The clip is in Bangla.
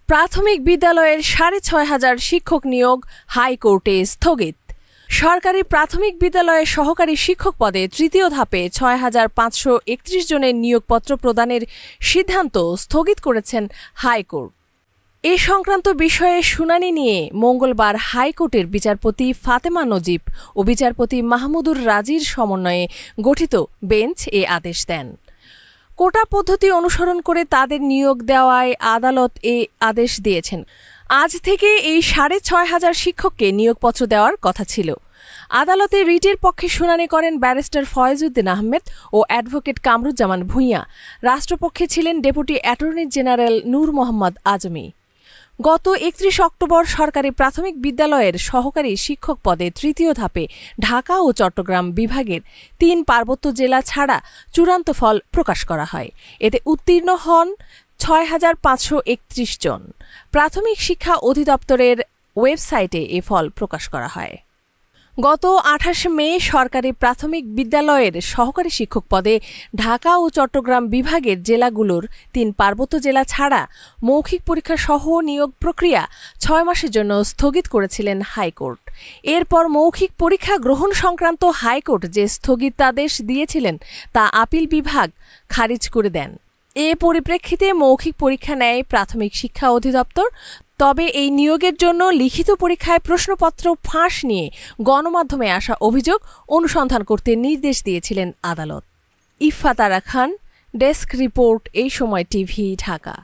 প্রাথমিক বিদ্যালয়ের ৬,৫০০ শিক্ষক নিয়োগ হাইকোর্টে স্থগিত। সরকারি প্রাথমিক বিদ্যালয়ের সহকারী শিক্ষক পদে তৃতীয় ধাপে ৬,৫৩১ জনের নিয়োগপত্র প্রদানের সিদ্ধান্ত স্থগিত করেছেন হাইকোর্ট। এ সংক্রান্ত বিষয়ে শুনানি নিয়ে মঙ্গলবার হাইকোর্টের বিচারপতি ফাতেমা নজিব ও বিচারপতি মাহমুদুর রাজির সমন্বয়ে গঠিত বেঞ্চ এ আদেশ দেন। কোটা পদ্ধতি অনুসরণ করে তাদের নিয়োগ দেওয়ায় আদালত এ আদেশ দিয়েছেন। আজ থেকে এই ৬,৫০০ শিক্ষককে নিয়োগপত্র দেওয়ার কথা ছিল। আদালতে রিটের পক্ষে শুনানি করেন ব্যারিস্টার ফয়েজউদ্দিন আহমেদ ও অ্যাডভোকেট কামরুজ্জামান ভূঁইয়া। রাষ্ট্রপক্ষে ছিলেন ডেপুটি অ্যাটর্নি জেনারেল নূর মোহাম্মদ আজমি। গত ৩১ অক্টোবর সরকারি প্রাথমিক বিদ্যালয়ের সহকারী শিক্ষক পদে তৃতীয় ধাপে ঢাকা ও চট্টগ্রাম বিভাগের ৩ পার্বত্য জেলা ছাড়া চূড়ান্ত ফল প্রকাশ করা হয়। এতে উত্তীর্ণ হন ৬,৫৩১ জন। প্রাথমিক শিক্ষা অধিদপ্তরের ওয়েবসাইটে এ ফল প্রকাশ করা হয়। গত ২৮ মে সরকারি প্রাথমিক বিদ্যালয়ের সহকারী শিক্ষক পদে ঢাকা ও চট্টগ্রাম বিভাগের জেলাগুলোর ৩ পার্বত্য জেলা ছাড়া মৌখিক পরীক্ষা সহ নিয়োগ প্রক্রিয়া ৬ মাসের জন্য স্থগিত করেছিলেন হাইকোর্ট। এরপর মৌখিক পরীক্ষা গ্রহণ সংক্রান্ত হাইকোর্ট যে স্থগিতাদেশ দিয়েছিলেন তা আপিল বিভাগ খারিজ করে দেন। এ পরিপ্রেক্ষিতে মৌখিক পরীক্ষা নেয় প্রাথমিক শিক্ষা অধিদপ্তর। তবে এই নিয়োগের জন্য লিখিত পরীক্ষায় প্রশ্নপত্র ফাঁস নিয়ে গণমাধ্যমে আসা অভিযোগ অনুসন্ধান করতে নির্দেশ দিয়েছিলেন আদালত। ইফফা তারা খান, ডেস্ক রিপোর্ট, এই সময় টিভি, ঢাকা।